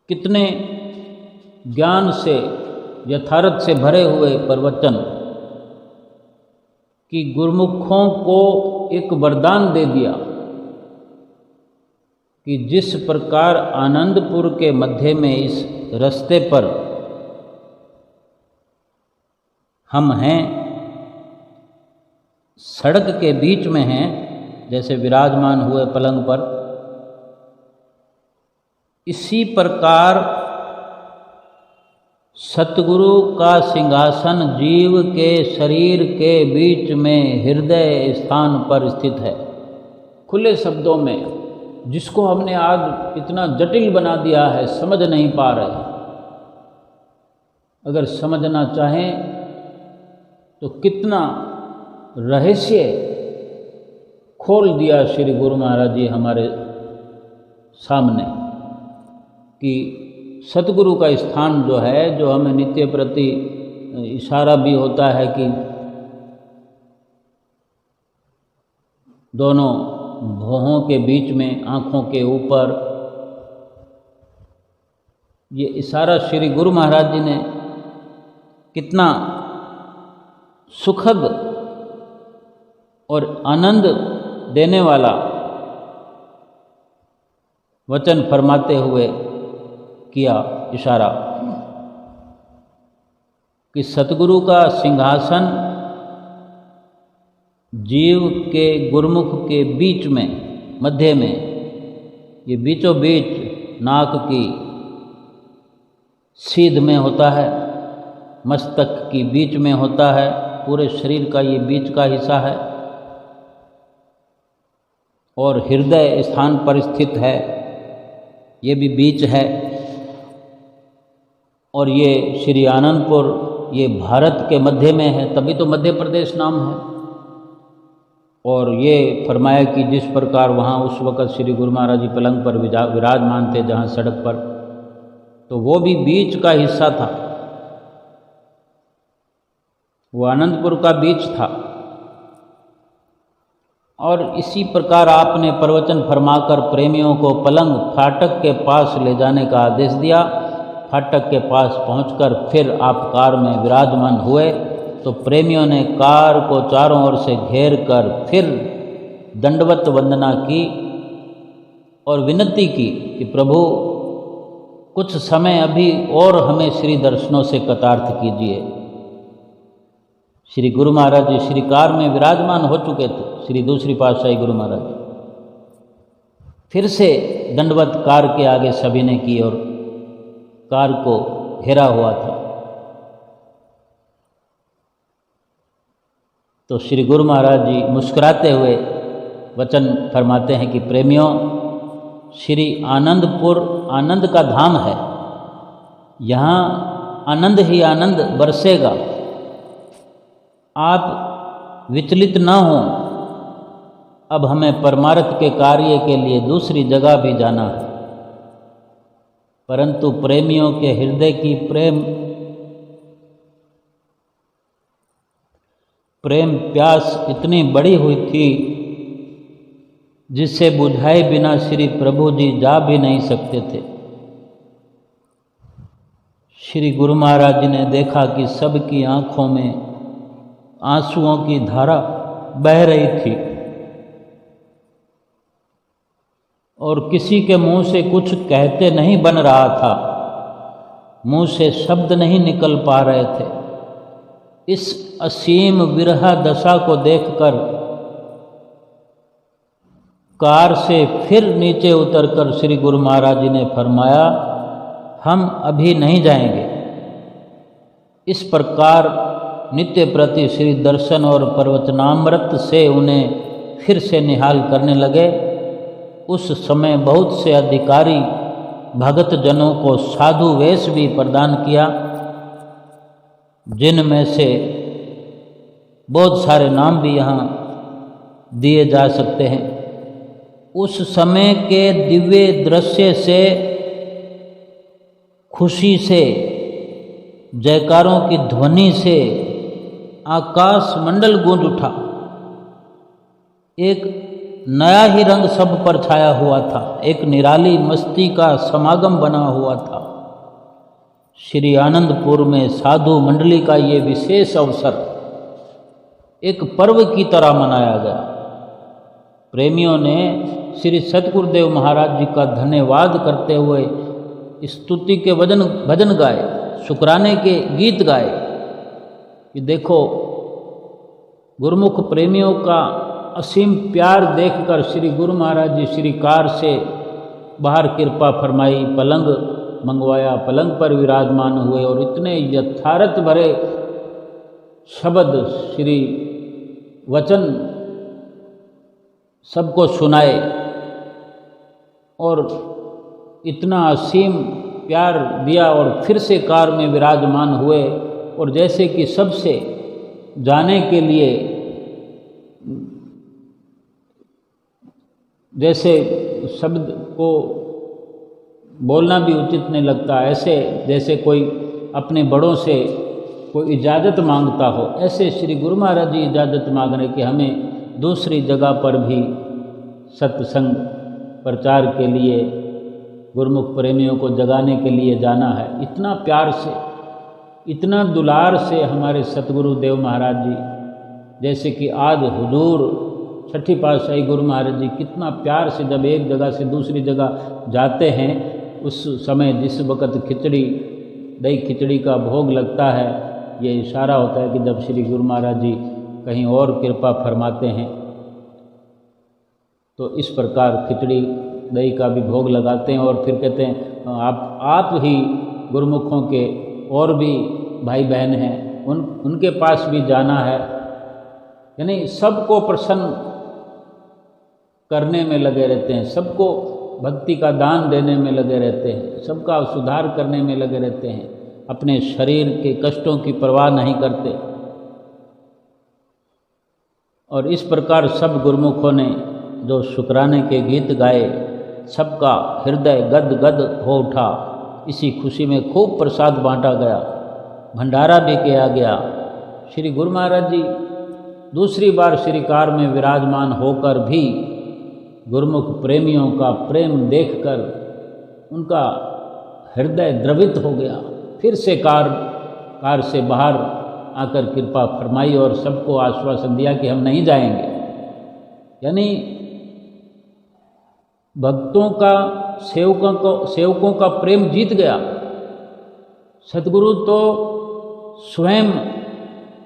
S1: कितने ज्ञान से यथार्थ से भरे हुए प्रवचन कि गुरुमुखों को एक वरदान दे दिया कि जिस प्रकार आनंदपुर के मध्य में इस रास्ते पर हम हैं, सड़क के बीच में हैं, जैसे विराजमान हुए पलंग पर, इसी प्रकार सतगुरु का सिंहासन जीव के शरीर के बीच में हृदय स्थान पर स्थित है। खुले शब्दों में, जिसको हमने आज इतना जटिल बना दिया है, समझ नहीं पा रहे। अगर समझना चाहें तो कितना रहस्य खोल दिया श्री गुरु महाराज जी हमारे सामने कि सतगुरु का स्थान जो है, जो हमें नित्य प्रति इशारा भी होता है कि दोनों भौहों के बीच में, आँखों के ऊपर, ये इशारा श्री गुरु महाराज जी ने कितना सुखद और आनंद देने वाला वचन फरमाते हुए किया इशारा कि सतगुरु का सिंहासन जीव के गुरुमुख के बीच में, मध्य में, ये बीचों बीच नाक की सीध में होता है, मस्तक की बीच में होता है, पूरे शरीर का ये बीच का हिस्सा है और हृदय स्थान पर स्थित है, ये भी बीच है। और ये श्री आनंदपुर ये भारत के मध्य में है, तभी तो मध्य प्रदेश नाम है। और ये फरमाया कि जिस प्रकार वहाँ उस वक़्त श्री गुरु महाराज जी पलंग पर विराजमान थे, जहाँ सड़क पर, तो वो भी बीच का हिस्सा था, वो आनंदपुर का बीच था। और इसी प्रकार आपने प्रवचन फरमाकर प्रेमियों को पलंग फाटक के पास ले जाने का आदेश दिया। फाटक के पास पहुंचकर फिर आप कार में विराजमान हुए तो प्रेमियों ने कार को चारों ओर से घेर कर फिर दंडवत वंदना की और विनती की कि प्रभु कुछ समय अभी और हमें श्री दर्शनों से कृतार्थ कीजिए। श्री गुरु महाराज जी श्री कार में विराजमान हो चुके थे, श्री दूसरी पातशाही गुरु महाराज जी। फिर से दंडवत कार के आगे सभी ने की और कार को घेरा हुआ था। तो श्री गुरु महाराज जी मुस्कुराते हुए वचन फरमाते हैं कि प्रेमियों, श्री आनंदपुर आनंद का धाम है, यहाँ आनंद ही आनंद बरसेगा। आप विचलित न हों, अब हमें परमार्थ के कार्य के लिए दूसरी जगह भी जाना है, परंतु प्रेमियों के हृदय की प्रेम प्यास इतनी बड़ी हुई थी जिसे बुझाए बिना श्री प्रभु जी जा भी नहीं सकते थे। श्री गुरु महाराज जी ने देखा कि सबकी आंखों में आंसुओं की धारा बह रही थी और किसी के मुंह से कुछ कहते नहीं बन रहा था, मुंह से शब्द नहीं निकल पा रहे थे। इस असीम विरह दशा को देखकर कार से फिर नीचे उतरकर श्री गुरु महाराज जी ने फरमाया, हम अभी नहीं जाएंगे। इस प्रकार नित्य प्रति श्री दर्शन और प्रवचनामृत से उन्हें फिर से निहाल करने लगे। उस समय बहुत से अधिकारी भगत जनों को साधु वेश भी प्रदान किया, जिनमें से बहुत सारे नाम भी यहाँ दिए जा सकते हैं। उस समय के दिव्य दृश्य से, खुशी से, जयकारों की ध्वनि से आकाश मंडल गूंज उठा। एक नया ही रंग सब पर छाया हुआ था, एक निराली मस्ती का समागम बना हुआ था। श्री आनंदपुर में साधु मंडली का ये विशेष अवसर एक पर्व की तरह मनाया गया। प्रेमियों ने श्री सतगुरुदेव महाराज जी का धन्यवाद करते हुए स्तुति के भजन गाए, शुक्राने के गीत गाए कि देखो, गुरुमुख प्रेमियों का असीम प्यार देखकर श्री गुरु महाराज जी श्री कार से बाहर कृपा फरमाई, पलंग मंगवाया, पलंग पर विराजमान हुए और इतने यथार्थ भरे शब्द, श्री वचन सबको सुनाए और इतना असीम प्यार दिया और फिर से कार में विराजमान हुए और जैसे कि सबसे जाने के लिए, जैसे शब्द को बोलना भी उचित नहीं लगता, ऐसे जैसे कोई अपने बड़ों से कोई इजाज़त मांगता हो, ऐसे श्री गुरु महाराज जी इजाज़त मांग रहे कि हमें दूसरी जगह पर भी सत्संग प्रचार के लिए, गुरुमुख प्रेमियों को जगाने के लिए जाना है। इतना प्यार से, इतना दुलार से हमारे सतगुरु देव महाराज जी, जैसे कि आज हुजूर छठी पातशाही गुरु महाराज जी कितना प्यार से जब एक जगह से दूसरी जगह जाते हैं, उस समय जिस वक़्त खिचड़ी, दही खिचड़ी का भोग लगता है, ये इशारा होता है कि जब श्री गुरु महाराज जी कहीं और कृपा फरमाते हैं। तो इस प्रकार खिचड़ी दही का भी भोग लगाते हैं और फिर कहते हैं आप ही गुरुमुखों के और भी भाई बहन हैं, उनके पास भी जाना है। यानी सबको प्रसन्न करने में लगे रहते हैं, सबको भक्ति का दान देने में लगे रहते हैं, सबका सुधार करने में लगे रहते हैं, अपने शरीर के कष्टों की परवाह नहीं करते। और इस प्रकार सब गुरुमुखों ने जो शुक्राने के गीत गाए, सबका हृदय गद गद हो उठा। इसी खुशी में खूब प्रसाद बांटा गया, भंडारा भी किया गया। श्री गुरु महाराज जी दूसरी बार श्री कार में विराजमान होकर भी गुरुमुख प्रेमियों का प्रेम देखकर उनका हृदय द्रवित हो गया। फिर से कार से बाहर आकर कृपा फरमाई और सबको आश्वासन दिया कि हम नहीं जाएंगे। यानी भक्तों का, सेवकों का प्रेम जीत गया। सतगुरु तो स्वयं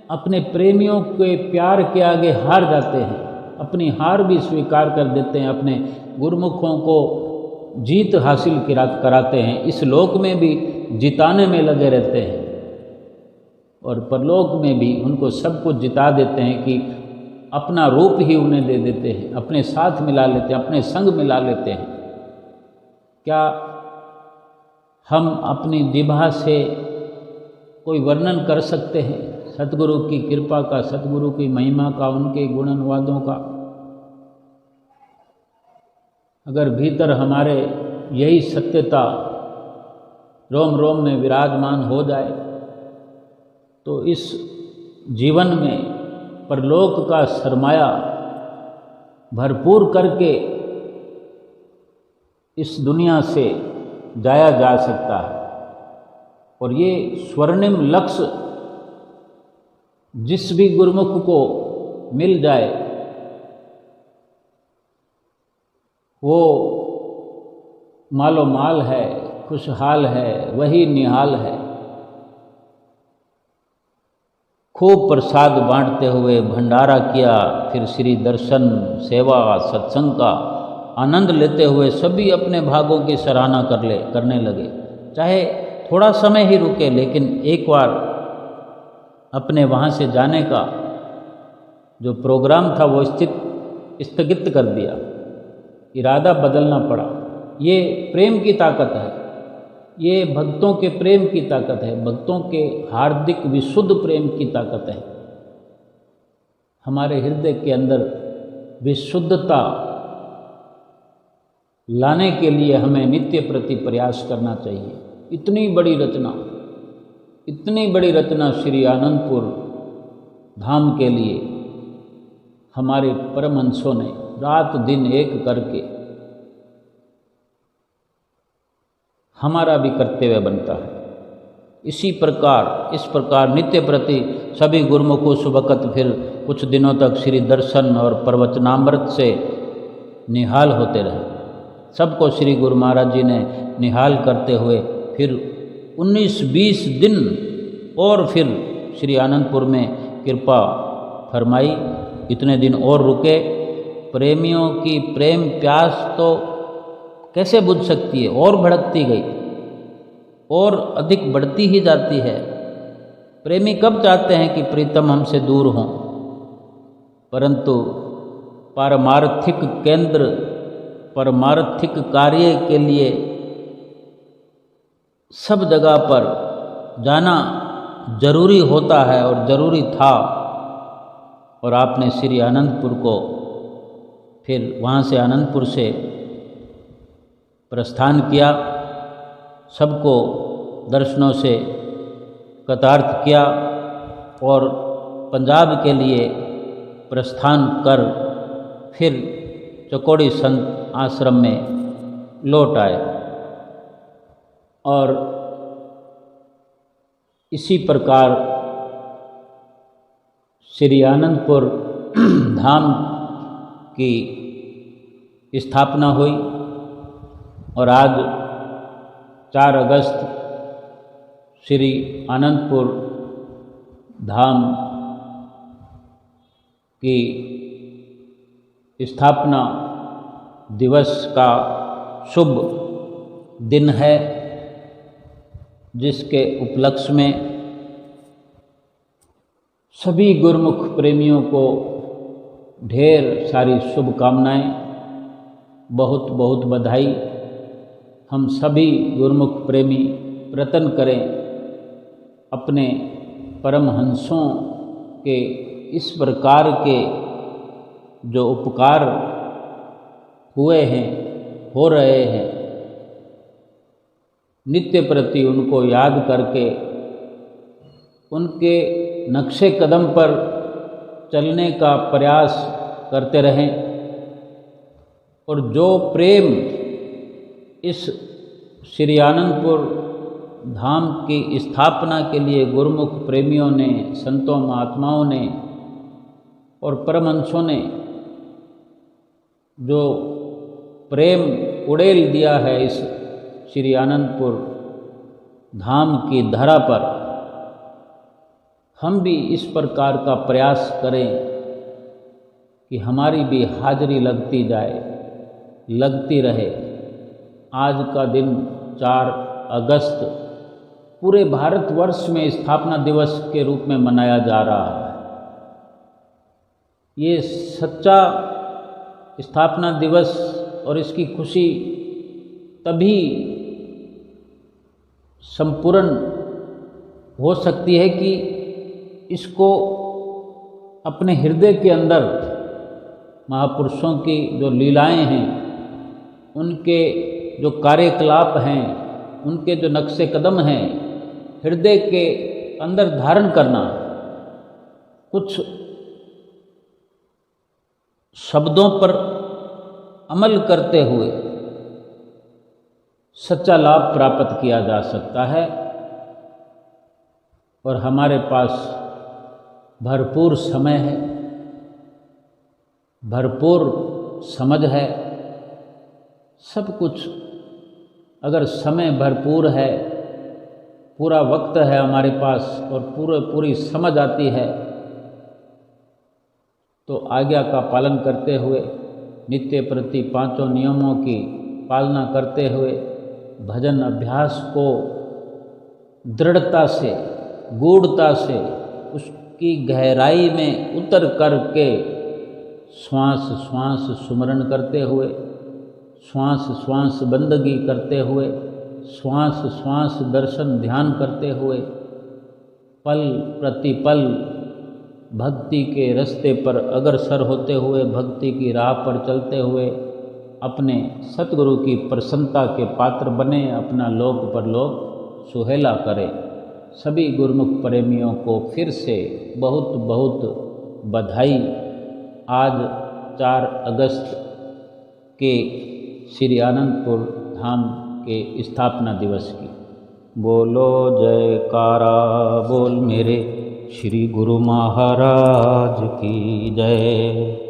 S1: अपने प्रेमियों के प्यार के आगे हार जाते हैं, अपनी हार भी स्वीकार कर देते हैं, अपने गुरुमुखों को जीत हासिल कराते हैं, इस लोक में भी जिताने में लगे रहते हैं और परलोक में भी उनको सब कुछ जिता देते हैं कि अपना रूप ही उन्हें दे देते हैं, अपने साथ मिला लेते हैं, अपने संग मिला लेते हैं। क्या हम अपनी जिह्वा से कोई वर्णन कर सकते हैं सतगुरु की कृपा का, सतगुरु की महिमा का, उनके गुण अनुवादों का? अगर भीतर हमारे यही सत्यता रोम रोम में विराजमान हो जाए तो इस जीवन में परलोक का सरमाया भरपूर करके इस दुनिया से जाया जा सकता है। और ये स्वर्णिम लक्ष्य जिस भी गुरुमुख को मिल जाए वो मालो माल है, खुशहाल है, वही निहाल है। खूब प्रसाद बांटते हुए भंडारा किया, फिर श्री दर्शन, सेवा, सत्संग का आनंद लेते हुए सभी अपने भागों की सराहना करने लगे। चाहे थोड़ा समय ही रुके, लेकिन एक बार अपने वहाँ से जाने का जो प्रोग्राम था वो स्थगित कर दिया, इरादा बदलना पड़ा। ये प्रेम की ताकत है, ये भक्तों के प्रेम की ताकत है, भक्तों के हार्दिक विशुद्ध प्रेम की ताकत है। हमारे हृदय के अंदर विशुद्धता लाने के लिए हमें नित्य प्रति प्रयास करना चाहिए। इतनी बड़ी रचना श्री आनंदपुर धाम के लिए हमारे परमहंसों ने रात दिन एक करके हमारा भी कर्तव्य बनता है। इस प्रकार नित्य प्रति सभी गुरुमुखों सुबकत फिर कुछ दिनों तक श्री दर्शन और प्रवचनामृत से निहाल होते रहे। सबको श्री गुरु महाराज जी ने निहाल करते हुए फिर 19-20 दिन और फिर श्री आनंदपुर में कृपा फरमाई। इतने दिन और रुके। प्रेमियों की प्रेम प्यास तो कैसे बुझ सकती है, और भड़कती गई और अधिक बढ़ती ही जाती है। प्रेमी कब चाहते हैं कि प्रीतम हमसे दूर हों, परंतु पारमार्थिक केंद्र, परमार्थिक कार्य के लिए सब जगह पर जाना जरूरी होता है और जरूरी था। और आपने श्री आनंदपुर को फिर वहाँ से आनंदपुर से प्रस्थान किया, सबको दर्शनों से कृतार्थ किया और पंजाब के लिए प्रस्थान कर फिर चकोड़ी संत आश्रम में लौट आए। और इसी प्रकार श्री आनंदपुर धाम की स्थापना हुई और आज 4 अगस्त श्री आनंदपुर धाम की स्थापना दिवस का शुभ दिन है, जिसके उपलक्ष्य में सभी गुरुमुख प्रेमियों को ढेर सारी शुभकामनाएं, बहुत बहुत बधाई। हम सभी गुरुमुख प्रेमी प्रयत्न करें अपने परमहंसों के इस प्रकार के जो उपकार हुए हैं, हो रहे हैं, नित्य प्रति उनको याद करके उनके नक्शे कदम पर चलने का प्रयास करते रहें। और जो प्रेम इस श्री आनंदपुर धाम की स्थापना के लिए गुरुमुख प्रेमियों ने, संतों महात्माओं ने और परमहंसों ने जो प्रेम उड़ेल दिया है इस श्री आनंदपुर धाम की धरा पर, हम भी इस प्रकार का प्रयास करें कि हमारी भी हाजिरी लगती जाए, लगती रहे। आज का दिन 4 अगस्त पूरे भारतवर्ष में स्थापना दिवस के रूप में मनाया जा रहा है। ये सच्चा स्थापना दिवस और इसकी खुशी तभी संपूर्ण हो सकती है कि इसको अपने हृदय के अंदर महापुरुषों की जो लीलाएं हैं, उनके जो कार्यकलाप हैं, उनके जो नक्शे कदम हैं, हृदय के अंदर धारण करना, कुछ शब्दों पर अमल करते हुए सच्चा लाभ प्राप्त किया जा सकता है। और हमारे पास भरपूर समय है, भरपूर समझ है। सब कुछ अगर समय भरपूर है, पूरा वक्त है हमारे पास और पूरी समझ आती है, तो आज्ञा का पालन करते हुए, नित्य प्रति 5 नियमों की पालना करते हुए भजन अभ्यास को दृढ़ता से, गूढ़ता से, उसकी गहराई में उतर करके श्वास श्वास सुमरण करते हुए, श्वास श्वास बंदगी करते हुए, श्वास श्वास दर्शन ध्यान करते हुए, पल प्रति पल भक्ति के रास्ते पर अग्रसर होते हुए, भक्ति की राह पर चलते हुए अपने सतगुरु की प्रसन्नता के पात्र बने, अपना लोक परलोक सुहेला करें। सभी गुरुमुख प्रेमियों को फिर से बहुत बहुत बधाई आज 4 अगस्त के श्री आनंदपुर धाम के स्थापना दिवस की। बोलो जयकारा बोल मेरे श्री गुरु महाराज की जय।